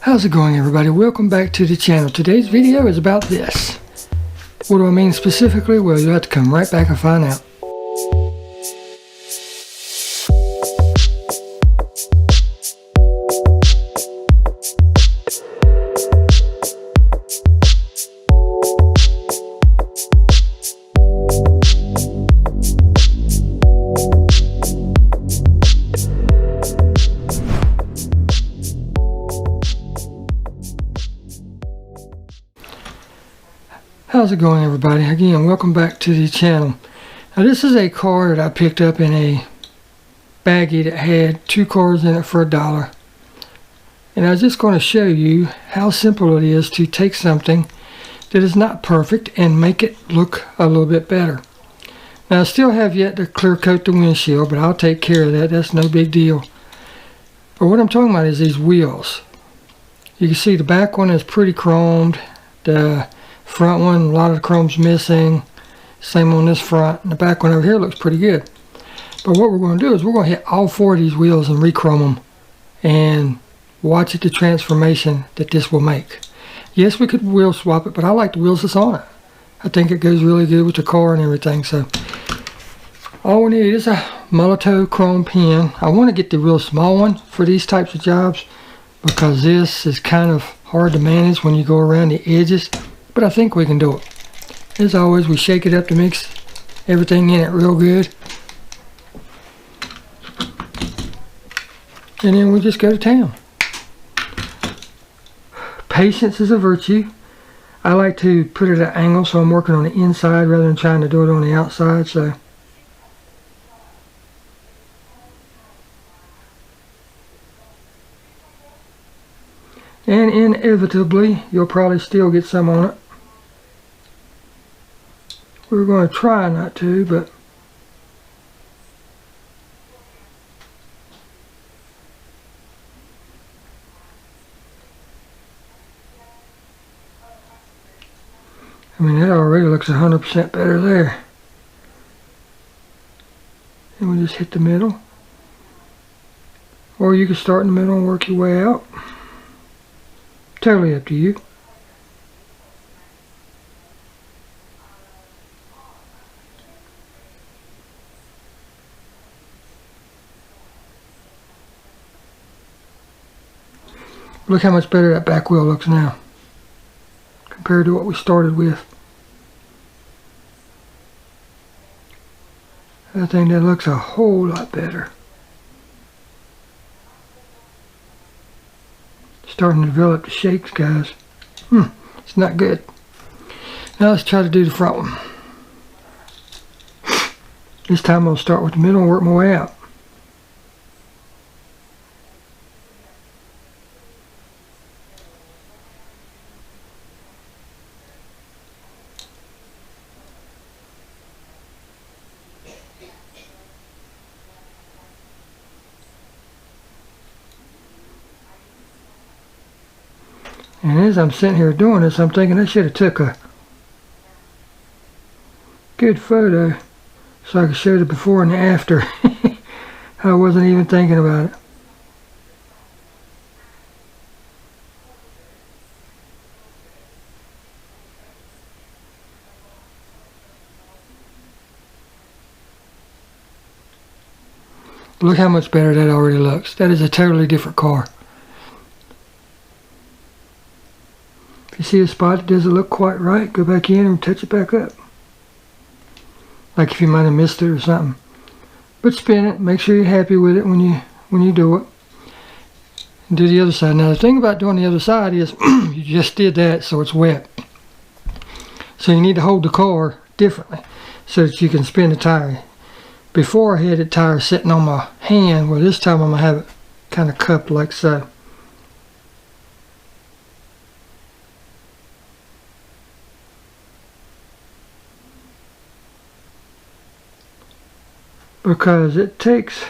How's it going, everybody? Welcome back to the channel. Today's video is about this. What do I mean specifically? Well, you'll have to come right back and find out. How's it going, everybody? Again, welcome back to the channel. Now, this is a car that I picked up in a baggie that had 2 cars in it for $1. And I was just going to show you how simple it is to take something that is not perfect and make it look a little bit better. Now, I still have yet to clear coat the windshield, but I'll take care of that. That's no big deal. But what I'm talking about is these wheels. You can see the back one is pretty chromed. The front one, a lot of the chrome's missing. Same on this front. And the back one over here looks pretty good. But what we're going to do is we're going to hit all 4 of these wheels and rechrome them and watch the transformation that this will make. Yes, we could wheel swap it, but I like the wheels that's on it. I think it goes really good with the car and everything. So all we need is a Molotow chrome pen. I want to get the real small one for these types of jobs because this is kind of hard to manage when you go around the edges. But I think we can do it. As always, we shake it up to mix everything in it real good. And then we just go to town. Patience is a virtue. I like to put it at an angle so I'm working on the inside rather than trying to do it on the outside. So and inevitably, you'll probably still get some on it. We're going to try not to, but I mean, that already looks 100% better there. And we just hit the middle. Or you can start in the middle and work your way out. Totally up to you. Look how much better that back wheel looks now compared to what we started with. I think that looks a whole lot better. Starting to develop the shakes, guys. It's not good. Now let's try to do the front one. This time I'll start with the middle and work my way out. And as I'm sitting here doing this, I'm thinking I should have took a good photo so I could show the before and the after. I wasn't even thinking about it. Look how much better that already looks. That is a totally different car. If you see a spot that doesn't look quite right, go back in and touch it back up. Like if you might have missed it or something. But spin it, make sure you're happy with it when you do it. And do the other side. Now the thing about doing the other side is you just did that so it's wet. So you need to hold the car differently so that you can spin the tire. Before I had the tire sitting on my hand, well this time I'm going to have it kind of cupped like so. Because it takes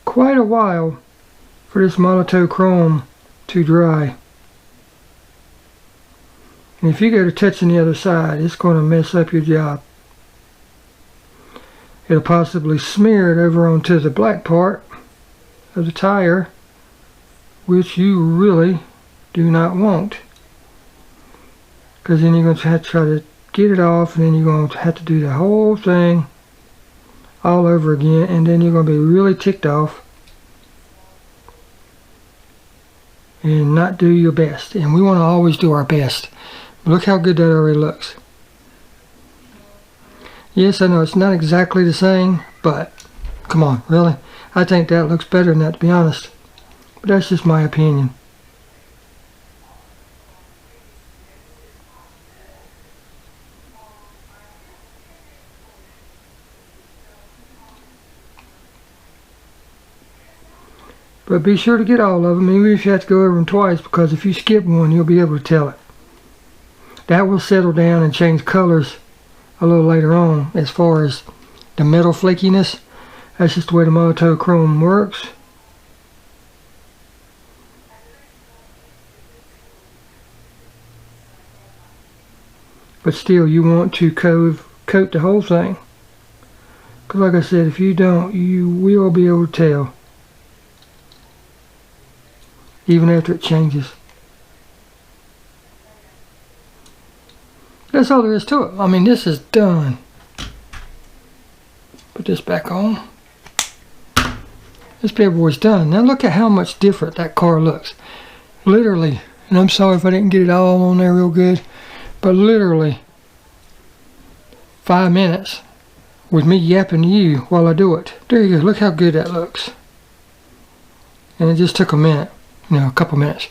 quite a while for this Molotow chrome to dry. And if you go to touching the other side, it's going to mess up your job. It'll possibly smear it over onto the black part of the tire, which you really do not want. Because then you're going to have to try to get it off, and then you're going to have to do the whole thing all over again, and then you're going to be really ticked off and not do your best. And we want to always do our best. Look how good that already looks. Yes, I know it's not exactly the same, but come on, really? I think that looks better than that, to be honest. But that's just my opinion. But be sure to get all of them, even if you have to go over them twice, because if you skip one, you'll be able to tell it. That will settle down and change colors a little later on. As far as the metal flakiness, that's just the way the monochrome works. But still, you want to coat the whole thing. Because like I said, if you don't, you will be able to tell. Even after it changes. That's all there is to it. I mean, this is done. Put this back on. This bad boy's done. Now look at how much different that car looks. Literally, and I'm sorry if I didn't get it all on there real good, but literally 5 minutes with me yapping to you while I do it. There you go. Look how good that looks. And it just took a minute. You know, a couple minutes.